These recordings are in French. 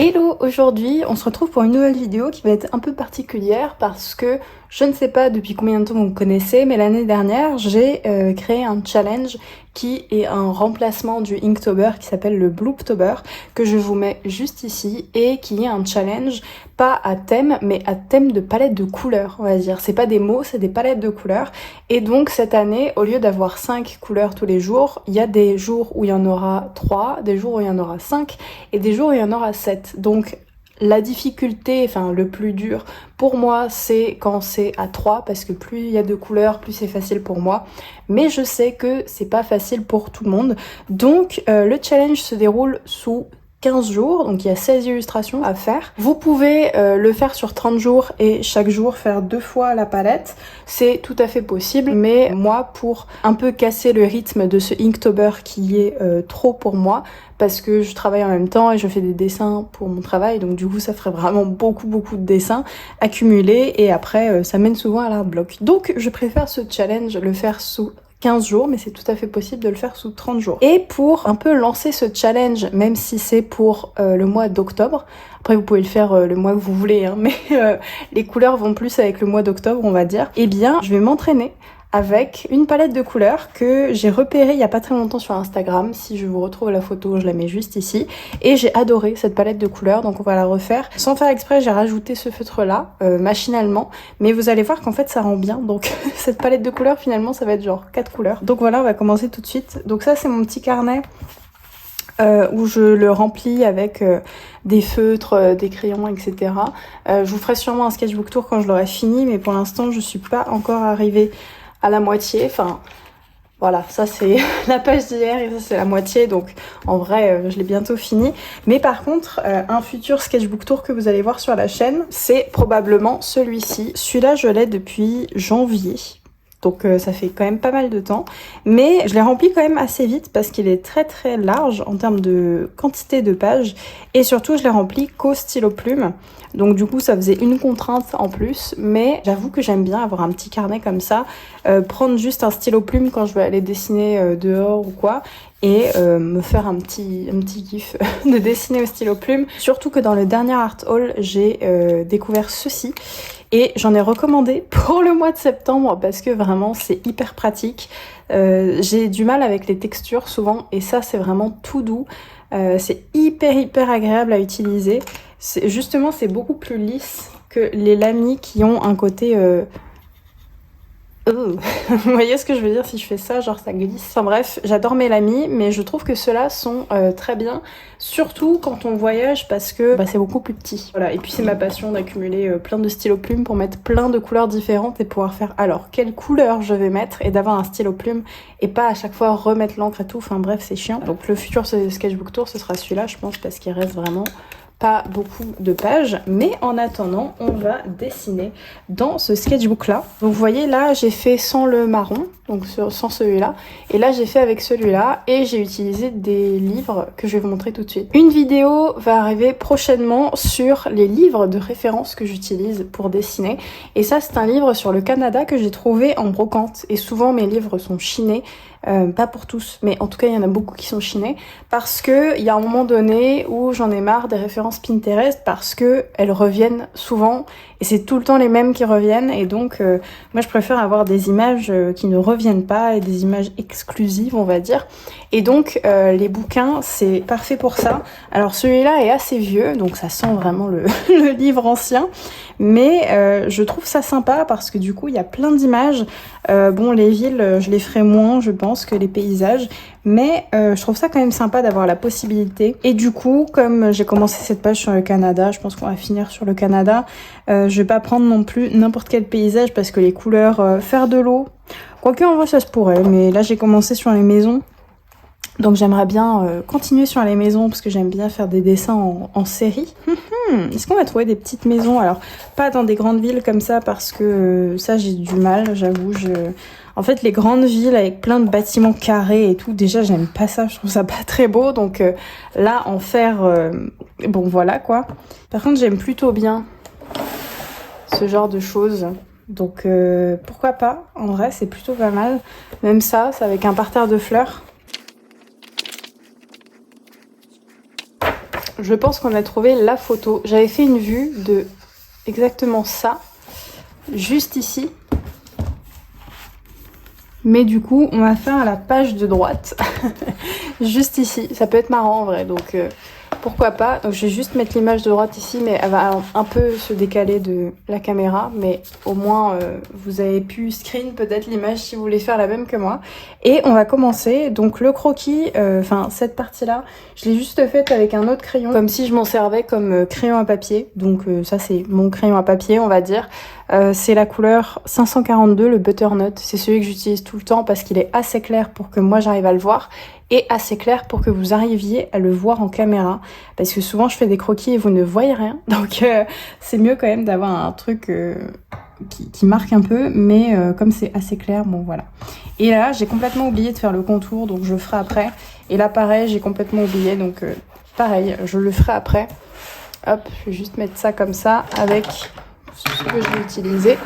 Hello, aujourd'hui on se retrouve pour une nouvelle vidéo qui va être un peu particulière parce que je ne sais pas depuis combien de temps vous me connaissez, mais l'année dernière j'ai créé un challenge qui est un remplacement du Inktober qui s'appelle le Blooptober, que je vous mets juste ici, et qui est un challenge pas à thème mais à thème de palette de couleurs, on va dire. C'est pas des mots, c'est des palettes de couleurs. Et donc cette année, au lieu d'avoir 5 couleurs tous les jours, il y a des jours où il y en aura 3, des jours où il y en aura 5 et des jours où il y en aura 7. Donc la difficulté, enfin le plus dur pour moi, c'est quand c'est à 3 parce que plus il y a de couleurs, plus c'est facile pour moi. Mais je sais que c'est pas facile pour tout le monde. Donc le challenge se déroule sous 15 jours, donc il y a 16 illustrations à faire. Vous pouvez le faire sur 30 jours et chaque jour faire 2 fois la palette. C'est tout à fait possible, mais moi, pour un peu casser le rythme de ce Inktober qui est trop pour moi, parce que je travaille en même temps et je fais des dessins pour mon travail, donc du coup ça ferait vraiment beaucoup de dessins accumulés et après ça mène souvent à la bloc. Donc je préfère ce challenge le faire sous 15 jours, mais c'est tout à fait possible de le faire sous 30 jours. Et pour un peu lancer ce challenge, même si c'est pour le mois d'octobre, après vous pouvez le faire le mois que vous voulez, hein, mais les couleurs vont plus avec le mois d'octobre, on va dire, eh bien je vais m'entraîner avec une palette de couleurs que j'ai repérée il y a pas très longtemps sur Instagram. Si je vous retrouve la photo, je la mets juste ici. Et j'ai adoré cette palette de couleurs, donc on va la refaire. Sans faire exprès, j'ai rajouté ce feutre-là, machinalement. Mais vous allez voir qu'en fait, ça rend bien. Donc cette palette de couleurs, finalement, ça va être genre 4 couleurs. Donc voilà, on va commencer tout de suite. Donc ça, c'est mon petit carnet où je le remplis avec des feutres, des crayons, etc. Je vous ferai sûrement un sketchbook tour quand je l'aurai fini, mais pour l'instant, je suis pas encore arrivée à la moitié. Enfin voilà, ça c'est la page d'hier et ça c'est la moitié, donc en vrai je l'ai bientôt fini. Mais par contre un futur sketchbook tour que vous allez voir sur la chaîne, c'est probablement celui-ci. Celui-là je l'ai depuis janvier, donc ça fait quand même pas mal de temps, mais je l'ai rempli quand même assez vite parce qu'il est très large en termes de quantité de pages, et surtout je l'ai rempli qu'au stylo plume. Donc du coup ça faisait une contrainte en plus, mais j'avoue que j'aime bien avoir un petit carnet comme ça, prendre juste un stylo plume quand je vais aller dessiner dehors ou quoi, et me faire un petit kiff de dessiner au stylo plume. Surtout que dans le dernier art haul, j'ai découvert ceci, et j'en ai recommandé pour le mois de septembre parce que vraiment c'est hyper pratique. J'ai du mal avec les textures souvent, et ça c'est vraiment tout doux. C'est hyper agréable à utiliser. Justement, c'est beaucoup plus lisse que les lamis qui ont un côté... Vous voyez ce que je veux dire si je fais ça, genre ça glisse. Enfin bref, j'adore mes lamis, mais je trouve que ceux-là sont très bien, surtout quand on voyage parce que c'est beaucoup plus petit. Voilà, et puis c'est ma passion d'accumuler plein de stylos plumes pour mettre plein de couleurs différentes et pouvoir faire alors quelle couleur je vais mettre, et d'avoir un stylo plume et pas à chaque fois remettre l'encre et tout. Enfin bref, c'est chiant. Donc le futur sketchbook tour, ce sera celui-là, je pense, parce qu'il reste vraiment pas beaucoup de pages, mais en attendant on va dessiner dans ce sketchbook là. Donc vous voyez là j'ai fait sans le marron, donc sans celui-là, et là j'ai fait avec celui-là, et j'ai utilisé des livres que je vais vous montrer tout de suite. Une vidéo va arriver prochainement sur les livres de référence que j'utilise pour dessiner, et ça c'est un livre sur le Canada que j'ai trouvé en brocante, et souvent mes livres sont chinés. Pas pour tous, mais en tout cas il y en a beaucoup qui sont chinés, parce que il y a un moment donné où j'en ai marre des références Pinterest parce que elles reviennent souvent et c'est tout le temps les mêmes qui reviennent, et donc moi je préfère avoir des images qui ne reviennent pas et des images exclusives, on va dire. Et donc les bouquins c'est parfait pour ça. Alors celui-là est assez vieux, donc ça sent vraiment le, le livre ancien, mais je trouve ça sympa parce que du coup il y a plein d'images. Bon, les villes je les ferai moins je pense que les paysages, mais je trouve ça quand même sympa d'avoir la possibilité. Et du coup, comme j'ai commencé cette page sur le Canada, je pense qu'on va finir sur le Canada. Je vais pas prendre non plus n'importe quel paysage parce que les couleurs, faire de l'eau, quoique en vrai ça se pourrait, mais là j'ai commencé sur les maisons. Donc j'aimerais bien continuer sur les maisons parce que j'aime bien faire des dessins en série. Est-ce qu'on va trouver des petites maisons? Alors pas dans des grandes villes comme ça parce que ça j'ai du mal, j'avoue. En fait les grandes villes avec plein de bâtiments carrés et tout, déjà j'aime pas ça, je trouve ça pas très beau. Donc là en faire, bon voilà quoi. Par contre j'aime plutôt bien ce genre de choses. Donc pourquoi pas, en vrai c'est plutôt pas mal. Même ça, c'est avec un parterre de fleurs. je pense qu'on a trouvé la photo. J'avais fait une vue de exactement ça, juste ici. Mais du coup, on va faire la page de droite, juste ici. Ça peut être marrant en vrai, donc pourquoi pas. Donc je vais juste mettre l'image de droite ici, mais elle va un peu se décaler de la caméra. Mais au moins, vous avez pu screen peut-être l'image si vous voulez faire la même que moi. Et on va commencer. Donc le croquis, enfin cette partie-là, je l'ai juste faite avec un autre crayon, comme si je m'en servais comme crayon à papier. Donc ça c'est mon crayon à papier, on va dire. C'est la couleur 542, le Butternut. C'est celui que j'utilise tout le temps parce qu'il est assez clair pour que moi j'arrive à le voir et assez clair pour que vous arriviez à le voir en caméra. Parce que souvent je fais des croquis et vous ne voyez rien. Donc c'est mieux quand même d'avoir un truc qui marque un peu. Mais comme c'est assez clair, bon voilà. Et là j'ai complètement oublié de faire le contour, donc je le ferai après. Et là pareil, j'ai complètement oublié, donc pareil, je le ferai après. Hop, je vais juste mettre ça comme ça avec ce que je vais utiliser.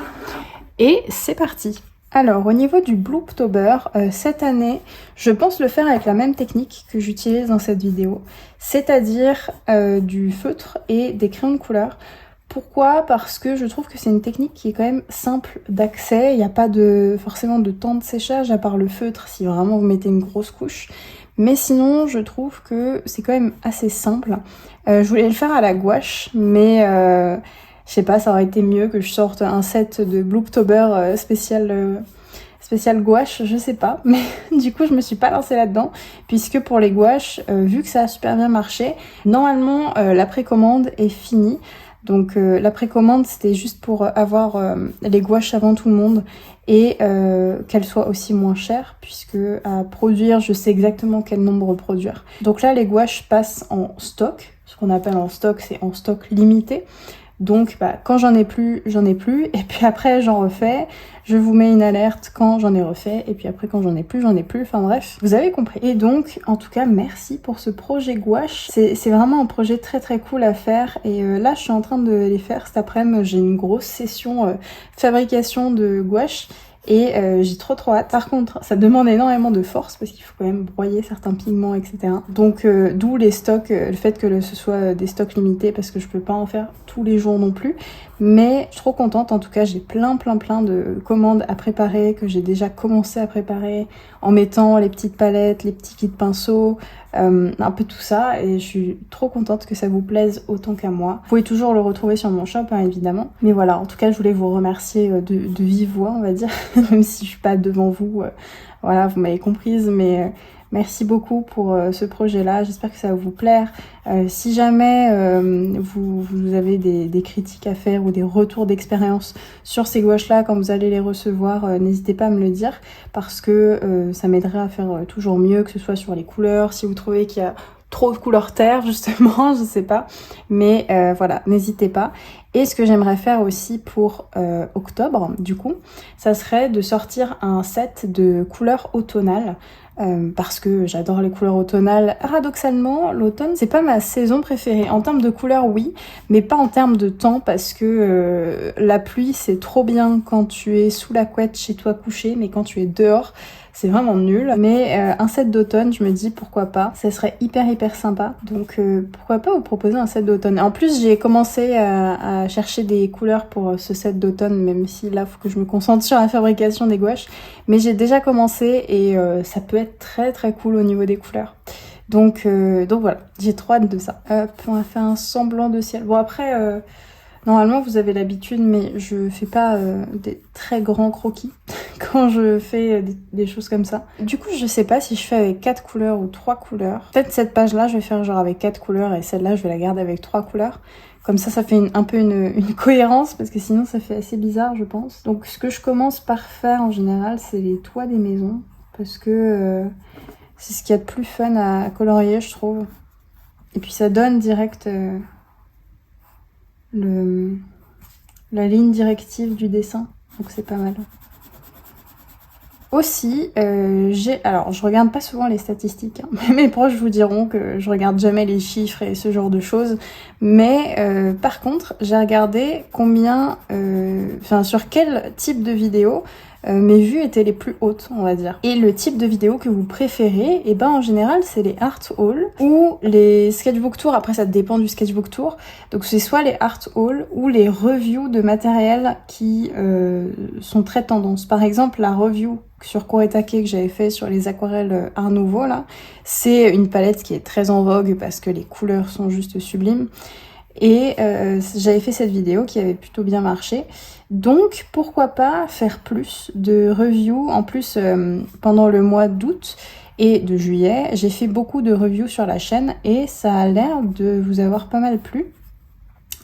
Et c'est parti. Alors au niveau du Blooptober, cette année, je pense le faire avec la même technique que j'utilise dans cette vidéo, c'est-à-dire du feutre et des crayons de couleur. Pourquoi? Parce que je trouve que c'est une technique qui est quand même simple d'accès, il n'y a pas forcément de temps de séchage à part le feutre si vraiment vous mettez une grosse couche. Mais sinon, je trouve que c'est quand même assez simple. Je voulais le faire à la gouache, mais je sais pas, ça aurait été mieux que je sorte un set de Blooptober spécial gouache, je sais pas. Mais du coup, je me suis pas lancée là-dedans, puisque pour les gouaches, vu que ça a super bien marché, normalement, la précommande est finie. Donc la précommande, c'était juste pour avoir les gouaches avant tout le monde et qu'elles soient aussi moins chères, puisque à produire, je sais exactement quel nombre produire. Donc là, les gouaches passent en stock. Ce qu'on appelle en stock, c'est en stock limité. Donc quand j'en ai plus, j'en ai plus. Et puis après, j'en refais. Je vous mets une alerte quand j'en ai refait. Et puis après, quand j'en ai plus, j'en ai plus. Enfin bref, vous avez compris. Et donc, en tout cas, merci pour ce projet gouache. C'est vraiment un projet très très cool à faire. Et là, je suis en train de les faire cet après-midi. J'ai une grosse session fabrication de gouache. Et j'ai trop hâte. Par contre, ça demande énormément de force parce qu'il faut quand même broyer certains pigments, etc. Donc d'où les stocks, le fait que ce soit des stocks limités parce que je peux pas en faire tous les jours non plus. Mais je suis trop contente, en tout cas j'ai plein de commandes à préparer, que j'ai déjà commencé à préparer en mettant les petites palettes, les petits kits pinceaux, un peu tout ça, et je suis trop contente que ça vous plaise autant qu'à moi. Vous pouvez toujours le retrouver sur mon shop, hein, évidemment. Mais voilà, en tout cas je voulais vous remercier de vive voix, on va dire, même si je suis pas devant vous, voilà, vous m'avez comprise, mais merci beaucoup pour ce projet-là, j'espère que ça va vous plaire. Si jamais vous avez des critiques à faire ou des retours d'expérience sur ces gouaches-là quand vous allez les recevoir, n'hésitez pas à me le dire parce que ça m'aiderait à faire toujours mieux, que ce soit sur les couleurs, si vous trouvez qu'il y a trop de couleurs terre justement, je sais pas, mais voilà, n'hésitez pas. Et ce que j'aimerais faire aussi pour octobre, du coup, ça serait de sortir un set de couleurs automnales. Parce que j'adore les couleurs automnales. Paradoxalement, l'automne, c'est pas ma saison préférée. En termes de couleurs, oui, mais pas en termes de temps, parce que la pluie, c'est trop bien quand tu es sous la couette chez toi couché, mais quand tu es dehors, c'est vraiment nul. Mais un set d'automne, je me dis pourquoi pas, ça serait hyper sympa. Donc pourquoi pas vous proposer un set d'automne. En plus, j'ai commencé à chercher des couleurs pour ce set d'automne, même si là, faut que je me concentre sur la fabrication des gouaches. Mais j'ai déjà commencé et ça peut être très cool au niveau des couleurs. Donc voilà, j'ai trop hâte de ça. Hop, on va faire un semblant de ciel. Bon après, normalement vous avez l'habitude, mais je fais pas des très grands croquis quand je fais des choses comme ça. Du coup, je sais pas si je fais avec 4 couleurs ou 3 couleurs. Peut-être cette page-là, je vais faire genre avec 4 couleurs et celle-là, je vais la garder avec 3 couleurs. Comme ça fait un peu une cohérence parce que sinon ça fait assez bizarre, je pense. Donc ce que je commence par faire en général, c'est les toits des maisons parce que c'est ce qu'il y a de plus fun à colorier, je trouve. Et puis ça donne direct la ligne directive du dessin, donc c'est pas mal. Aussi, alors je regarde pas souvent les statistiques, hein. Mes proches vous diront que je regarde jamais les chiffres et ce genre de choses, mais par contre j'ai regardé combien, sur quel type de vidéo mes vues étaient les plus hautes, on va dire. Et le type de vidéo que vous préférez, et ben en général c'est les art hauls ou les sketchbook tours. Après ça dépend du sketchbook tour. Donc c'est soit les art hauls ou les reviews de matériel qui sont très tendance. Par exemple la review sur Kuretake que j'avais fait sur les aquarelles Art Nouveau là, c'est une palette qui est très en vogue parce que les couleurs sont juste sublimes. Et j'avais fait cette vidéo qui avait plutôt bien marché. Donc pourquoi pas faire plus de reviews. En plus pendant le mois d'août et de juillet, j'ai fait beaucoup de reviews sur la chaîne et ça a l'air de vous avoir pas mal plu.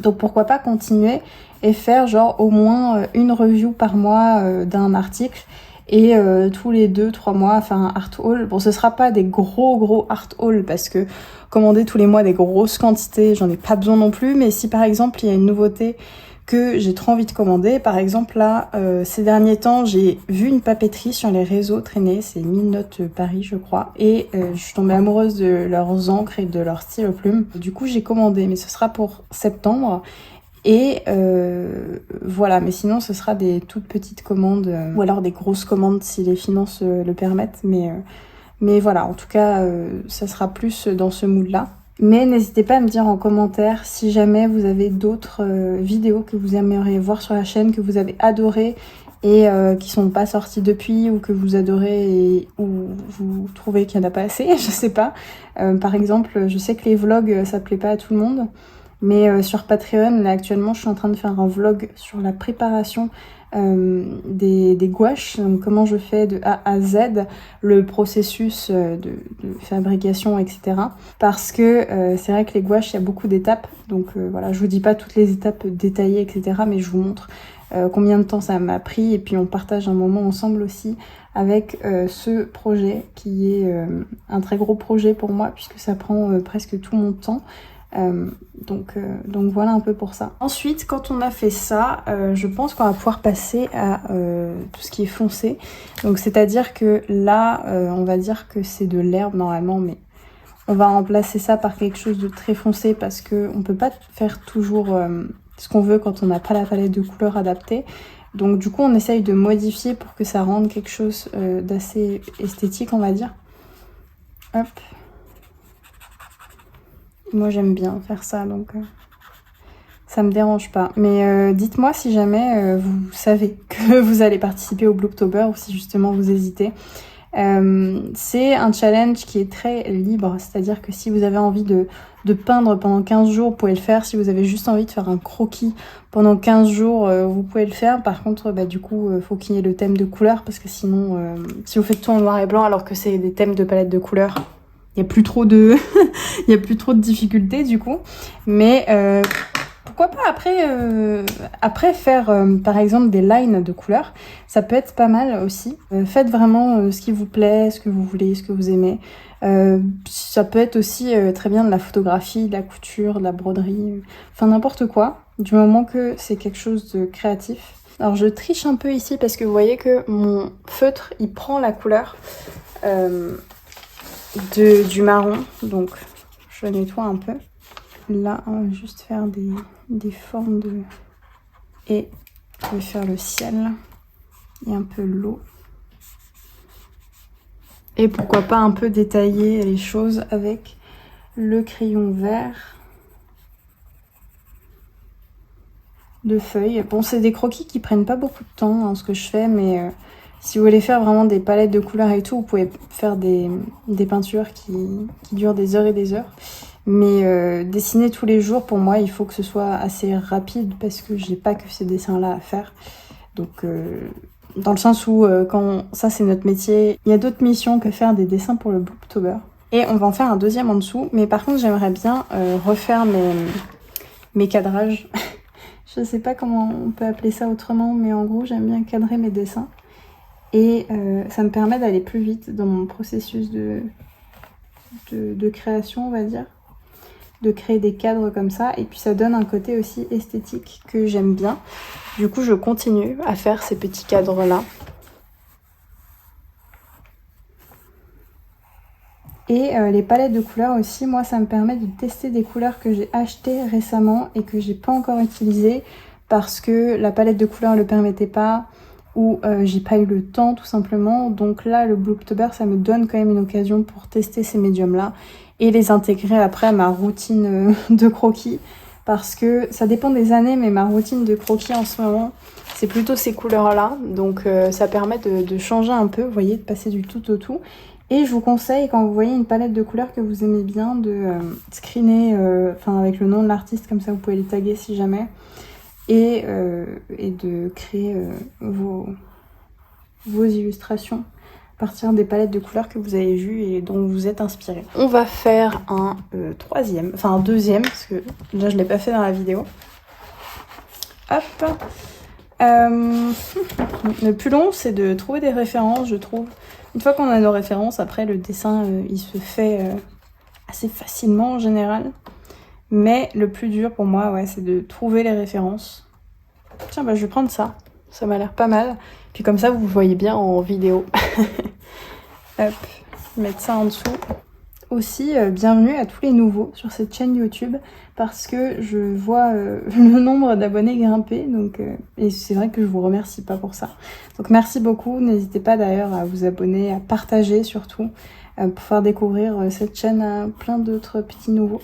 Donc pourquoi pas continuer et faire genre au moins une review par mois d'un article. Et tous les 2-3 mois faire un art haul. Bon, ce sera pas des gros art haul parce que commander tous les mois des grosses quantités, j'en ai pas besoin non plus. Mais si par exemple il y a une nouveauté que j'ai trop envie de commander, par exemple là, ces derniers temps, j'ai vu une papeterie sur les réseaux traîner, c'est Minote Paris je crois, et je suis tombée amoureuse de leurs encres et de leurs stylos plumes. Du coup j'ai commandé, mais ce sera pour septembre. Et voilà, mais sinon ce sera des toutes petites commandes ou alors des grosses commandes si les finances le permettent. Mais voilà, en tout cas, ça sera plus dans ce mood-là. Mais n'hésitez pas à me dire en commentaire si jamais vous avez d'autres vidéos que vous aimeriez voir sur la chaîne, que vous avez adoré et qui sont pas sorties depuis ou que vous adorez et ou vous trouvez qu'il n'y en a pas assez, je sais pas. Par exemple, je sais que les vlogs, ça plaît pas à tout le monde. Mais sur Patreon, là actuellement, je suis en train de faire un vlog sur la préparation des gouaches, donc comment je fais de A à Z le processus de fabrication, etc. Parce que c'est vrai que les gouaches, il y a beaucoup d'étapes, donc voilà, je vous dis pas toutes les étapes détaillées, etc. Mais je vous montre combien de temps ça m'a pris, et puis on partage un moment ensemble aussi avec ce projet qui est un très gros projet pour moi, puisque ça prend presque tout mon temps. Donc voilà un peu pour ça. Ensuite, quand on a fait ça, je pense qu'on va pouvoir passer à tout ce qui est foncé. Donc c'est-à-dire que là, on va dire que c'est de l'herbe normalement, mais on va remplacer ça par quelque chose de très foncé parce que on peut pas faire toujours ce qu'on veut quand on n'a pas la palette de couleurs adaptée. Donc du coup, on essaye de modifier pour que ça rende quelque chose d'assez esthétique, on va dire. Hop. Moi j'aime bien faire ça, donc ça me dérange pas. Mais dites-moi si jamais vous savez que vous allez participer au Blooptober ou si justement vous hésitez. C'est un challenge qui est très libre, c'est-à-dire que si vous avez envie de peindre pendant 15 jours, vous pouvez le faire. Si vous avez juste envie de faire un croquis pendant 15 jours, vous pouvez le faire. Par contre, du coup, faut qu'il y ait le thème de couleur parce que sinon, si vous faites tout en noir et blanc alors que c'est des thèmes de palette de couleurs, il n'y a plus trop de il y a plus trop de difficultés du coup. Mais pourquoi pas après faire par exemple des lines de couleurs, ça peut être pas mal aussi. Faites vraiment ce qui vous plaît, ce que vous voulez, ce que vous aimez. Ça peut être aussi très bien de la photographie, de la couture, de la broderie, enfin n'importe quoi, du moment que c'est quelque chose de créatif. Alors je triche un peu ici parce que vous voyez que mon feutre il prend la couleur du marron, donc je nettoie un peu. Là, on va juste faire des formes de... Et je vais faire le ciel et un peu l'eau. Et pourquoi pas un peu détailler les choses avec le crayon vert de feuilles. Bon, c'est des croquis qui prennent pas beaucoup de temps, hein, ce que je fais, mais... si vous voulez faire vraiment des palettes de couleurs et tout, vous pouvez faire des peintures qui durent des heures et des heures. Mais dessiner tous les jours, pour moi, il faut que ce soit assez rapide parce que j'ai pas que ces dessins-là à faire. Donc, dans le sens où, quand ça c'est notre métier, il y a d'autres missions que faire des dessins pour le Blooptober. Et on va en faire un deuxième en dessous. Mais par contre, j'aimerais bien refaire mes cadrages. Je sais pas comment on peut appeler ça autrement, mais en gros, j'aime bien cadrer mes dessins. Et ça me permet d'aller plus vite dans mon processus de création, on va dire. De créer des cadres comme ça. Et puis ça donne un côté aussi esthétique que j'aime bien. Du coup, je continue à faire ces petits cadres-là. Et les palettes de couleurs aussi, moi, ça me permet de tester des couleurs que j'ai achetées récemment et que j'ai pas encore utilisées parce que la palette de couleurs ne le permettait pas. où j'ai pas eu le temps tout simplement. Donc là, le Blooktober, ça me donne quand même une occasion pour tester ces médiums-là et les intégrer après à ma routine de croquis. Parce que ça dépend des années, mais ma routine de croquis en ce moment, c'est plutôt ces couleurs-là. Donc ça permet de changer un peu, vous voyez, de passer du tout au tout. Et je vous conseille, quand vous voyez une palette de couleurs que vous aimez bien, de screener avec le nom de l'artiste, comme ça vous pouvez les taguer si jamais. Et de créer vos illustrations à partir des palettes de couleurs que vous avez vues et dont vous êtes inspiré. On va faire un deuxième, parce que déjà je ne l'ai pas fait dans la vidéo. Hop. Le plus long, c'est de trouver des références, je trouve. Une fois qu'on a nos références, après le dessin, il se fait assez facilement en général. Mais le plus dur pour moi, ouais, c'est de trouver les références. Tiens, bah je vais prendre ça. Ça m'a l'air pas mal. Puis comme ça, vous voyez bien en vidéo. Hop, mettre ça en dessous. Aussi, bienvenue à tous les nouveaux sur cette chaîne YouTube, parce que je vois le nombre d'abonnés grimper, donc et c'est vrai que je vous remercie pas pour ça. Donc merci beaucoup, n'hésitez pas d'ailleurs à vous abonner, à partager surtout, pour faire découvrir cette chaîne à plein d'autres petits nouveaux.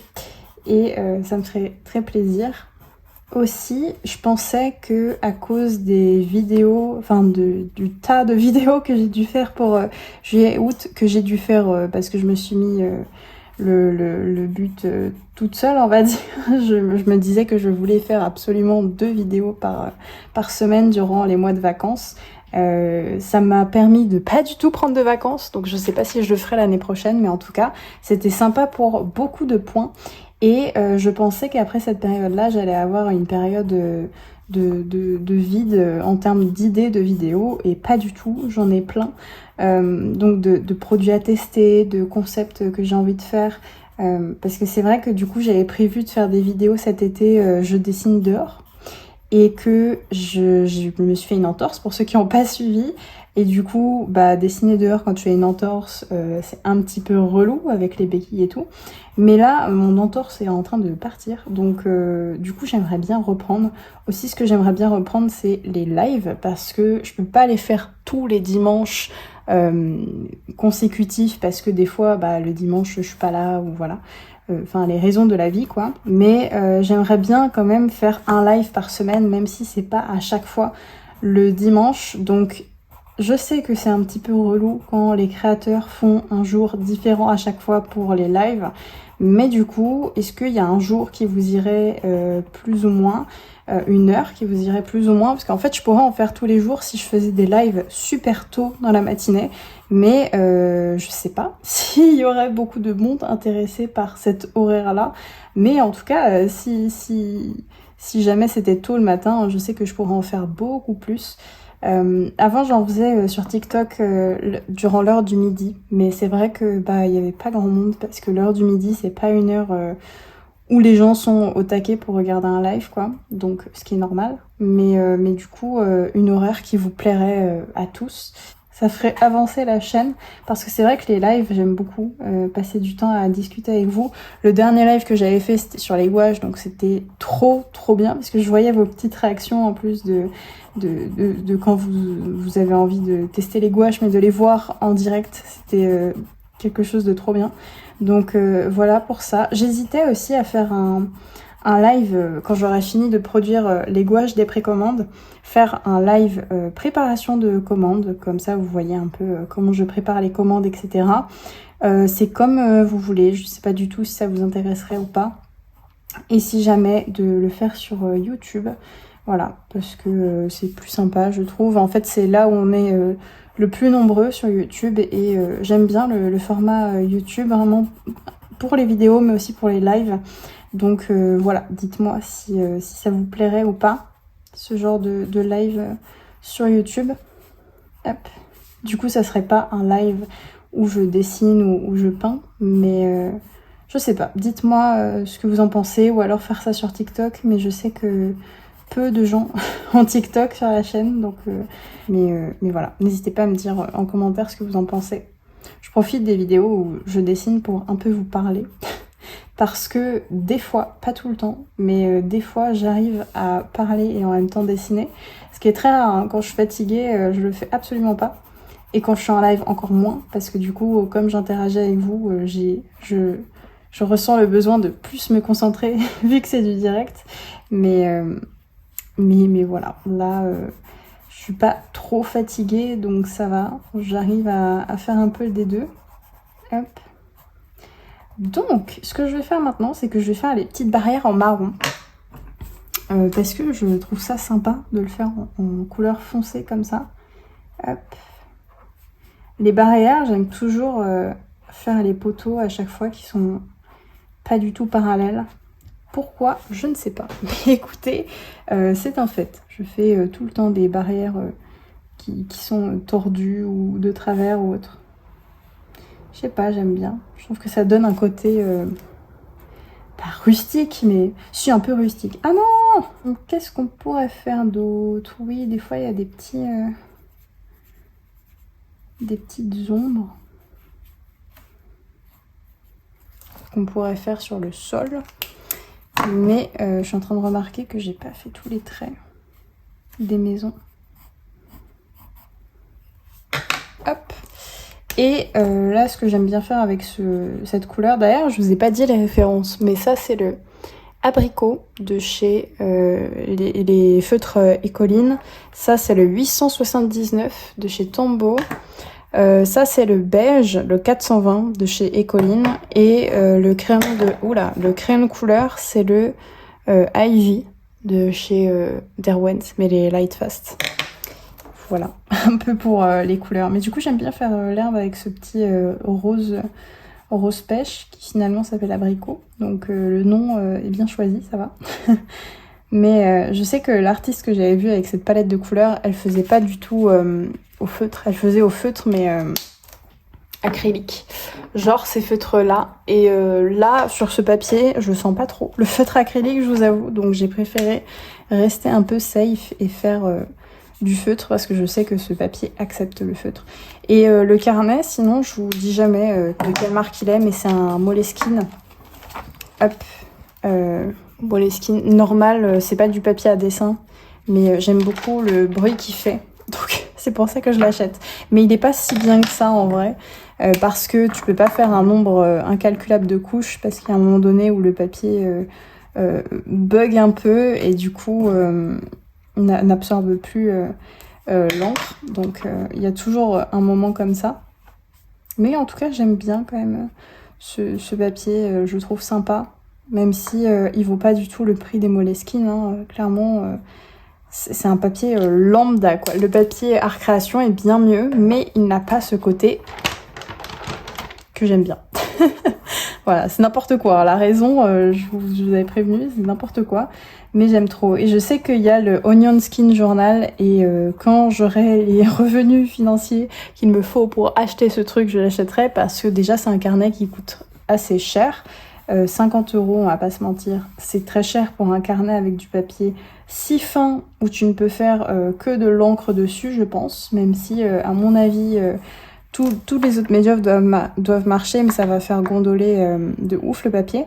Et ça me ferait très plaisir. Aussi, je pensais que à cause des vidéos, du tas de vidéos que j'ai dû faire pour juillet-août, que j'ai dû faire parce que je me suis mis le but toute seule, on va dire. Je me disais que je voulais faire absolument 2 vidéos par semaine durant les mois de vacances. Ça m'a permis de pas du tout prendre de vacances, donc je sais pas si je le ferai l'année prochaine, mais en tout cas, c'était sympa pour beaucoup de points. Et je pensais qu'après cette période-là, j'allais avoir une période de vide en termes d'idées de vidéos, et pas du tout, j'en ai plein. Donc de produits à tester, de concepts que j'ai envie de faire. Parce que c'est vrai que du coup, j'avais prévu de faire des vidéos cet été, je dessine dehors. Et que je me suis fait une entorse, pour ceux qui n'ont pas suivi. Et du coup, dessiner dehors quand tu as une entorse, c'est un petit peu relou avec les béquilles et tout. Mais là, mon entorse est en train de partir. Donc du coup, j'aimerais bien reprendre. Aussi, ce que j'aimerais bien reprendre, c'est les lives. Parce que je peux pas les faire tous les dimanches consécutifs. Parce que des fois, le dimanche, je suis pas là, ou voilà. Les raisons de la vie, quoi. Mais j'aimerais bien quand même faire un live par semaine, même si c'est pas à chaque fois le dimanche. Donc je sais que c'est un petit peu relou quand les créateurs font un jour différent à chaque fois pour les lives. Mais du coup, est-ce qu'il y a un jour qui vous irait plus ou moins, une heure qui vous irait plus ou moins? Parce qu'en fait, je pourrais en faire tous les jours si je faisais des lives super tôt dans la matinée. Mais je sais pas s'il y aurait beaucoup de monde intéressé par cet horaire-là. Mais en tout cas, si jamais c'était tôt le matin, je sais que je pourrais en faire beaucoup plus. Avant, j'en faisais sur TikTok durant l'heure du midi. Mais c'est vrai que il y avait pas grand monde, parce que l'heure du midi, c'est pas une heure où les gens sont au taquet pour regarder un live, quoi. Donc, ce qui est normal. Mais du coup, une horaire qui vous plairait à tous. Ça ferait avancer la chaîne, parce que c'est vrai que les lives, j'aime beaucoup passer du temps à discuter avec vous. Le dernier live que j'avais fait, c'était sur les gouaches, donc c'était trop bien, parce que je voyais vos petites réactions en plus de quand vous avez envie de tester les gouaches, mais de les voir en direct, c'était quelque chose de trop bien. Donc voilà pour ça. J'hésitais aussi à faire un live quand j'aurai fini de produire les gouaches des précommandes, faire un live préparation de commandes, comme ça vous voyez un peu comment je prépare les commandes, etc. C'est comme vous voulez, je sais pas du tout si ça vous intéresserait ou pas. Et si jamais de le faire sur YouTube, voilà, parce que c'est plus sympa, je trouve. En fait, c'est là où on est le plus nombreux sur YouTube, et j'aime bien le format YouTube, vraiment pour les vidéos, mais aussi pour les lives. Donc voilà, dites-moi si ça vous plairait ou pas, ce genre de live sur YouTube. Hop. Du coup, ça serait pas un live où je dessine ou où je peins, mais je sais pas. Dites-moi ce que vous en pensez, ou alors faire ça sur TikTok, mais je sais que peu de gens ont TikTok sur la chaîne, donc mais voilà. N'hésitez pas à me dire en commentaire ce que vous en pensez. Je profite des vidéos où je dessine pour un peu vous parler. parce que des fois, pas tout le temps, mais des fois j'arrive à parler et en même temps dessiner. Ce qui est très rare, hein. Quand je suis fatiguée, je le fais absolument pas. Et quand je suis en live, encore moins, parce que du coup, comme j'interagis avec vous, je ressens le besoin de plus me concentrer, vu que c'est du direct. Mais voilà, là, je suis pas trop fatiguée, donc ça va. J'arrive à faire un peu des deux. Hop. Donc, ce que je vais faire maintenant, c'est que je vais faire les petites barrières en marron. Parce que je trouve ça sympa de le faire en couleur foncée comme ça. Hop. Les barrières, j'aime toujours faire les poteaux à chaque fois qui sont pas du tout parallèles. Pourquoi? Je ne sais pas. Mais écoutez, c'est un fait. Je fais tout le temps des barrières qui sont tordues ou de travers ou autre. Je sais pas, j'aime bien. Je trouve que ça donne un côté pas rustique, mais si, un peu rustique. Ah non! Qu'est-ce qu'on pourrait faire d'autre? Oui, des fois il y a des petites ombres qu'on pourrait faire sur le sol. Mais je suis en train de remarquer que j'ai pas fait tous les traits des maisons. Hop! Et là, ce que j'aime bien faire avec cette couleur, d'ailleurs, je vous ai pas dit les références, mais ça, c'est le abricot de chez les feutres Ecoline. Ça, c'est le 879 de chez Tombow. Ça, c'est le beige, le 420 de chez Ecoline. Et le crayon de couleur, c'est le Ivy de chez Derwent, mais les Lightfast. Voilà, un peu pour les couleurs. Mais du coup, j'aime bien faire l'herbe avec ce petit rose pêche qui finalement s'appelle abricot. Donc le nom est bien choisi, ça va. Mais je sais que l'artiste que j'avais vu avec cette palette de couleurs, elle faisait pas du tout au feutre. Elle faisait au feutre, mais acrylique. Genre ces feutres-là. Et là, sur ce papier, je sens pas trop le feutre acrylique, je vous avoue. Donc j'ai préféré rester un peu safe et faire du feutre parce que je sais que ce papier accepte le feutre. Et le carnet, sinon, je vous dis jamais de quelle marque il est, mais c'est un Moleskine. Hop. Moleskine normal, c'est pas du papier à dessin, mais j'aime beaucoup le bruit qu'il fait. Donc c'est pour ça que je l'achète. Mais il est pas si bien que ça en vrai, parce que tu peux pas faire un nombre incalculable de couches, parce qu'il y a un moment donné où le papier bug un peu et du coup n'absorbe plus l'encre. Donc il y a toujours un moment comme ça. Mais en tout cas, j'aime bien quand même ce papier, je le trouve sympa. Même si il vaut pas du tout le prix des Moleskine, hein. Clairement, c'est un papier lambda, quoi. Le papier Art Création est bien mieux, mais il n'a pas ce côté que j'aime bien. Voilà, c'est n'importe quoi. La raison, je vous avais prévenu, c'est n'importe quoi, mais j'aime trop. Et je sais qu'il y a le Onion Skin Journal, et quand j'aurai les revenus financiers qu'il me faut pour acheter ce truc, je l'achèterai, parce que déjà c'est un carnet qui coûte assez cher. 50 €, on va pas se mentir, c'est très cher pour un carnet avec du papier si fin où tu ne peux faire que de l'encre dessus, je pense, même si à mon avis tous les autres médias doivent marcher, mais ça va faire gondoler de ouf le papier.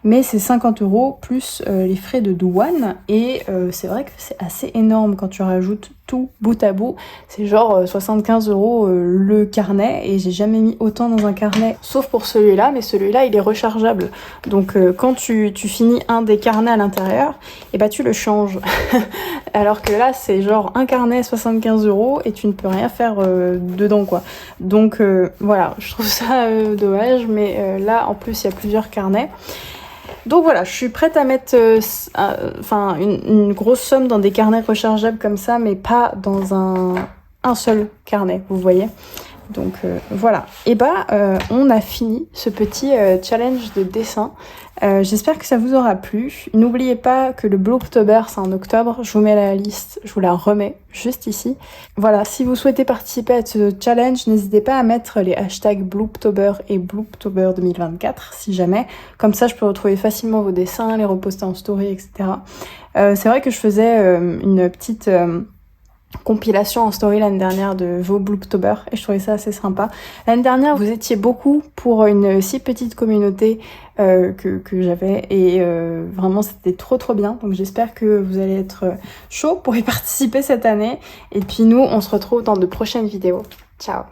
Mais c'est 50 € plus les frais de douane, et c'est vrai que c'est assez énorme quand tu rajoutes tout bout à bout. C'est genre 75 € le carnet, et j'ai jamais mis autant dans un carnet, sauf pour celui-là, mais celui-là il est rechargeable. Donc quand tu finis un des carnets à l'intérieur, et bah tu le changes. Alors que là c'est genre un carnet 75 € et tu ne peux rien faire dedans, quoi. Donc voilà, je trouve ça dommage, mais là en plus il y a plusieurs carnets. Donc voilà, je suis prête à mettre une grosse somme dans des carnets rechargeables comme ça, mais pas dans un seul carnet, vous voyez. Donc voilà. Et on a fini ce petit challenge de dessin. J'espère que ça vous aura plu. N'oubliez pas que le Blooptober, c'est en octobre. Je vous mets la liste, je vous la remets juste ici. Voilà, si vous souhaitez participer à ce challenge, n'hésitez pas à mettre les hashtags Blooptober et Blooptober 2024, si jamais. Comme ça, je peux retrouver facilement vos dessins, les reposter en story, etc. C'est vrai que je faisais une petite compilation en story l'année dernière de vos Blooptober et je trouvais ça assez sympa. L'année dernière, vous étiez beaucoup pour une si petite communauté que j'avais et vraiment c'était trop bien. Donc j'espère que vous allez être chaud pour y participer cette année. Et puis nous, on se retrouve dans de prochaines vidéos. Ciao!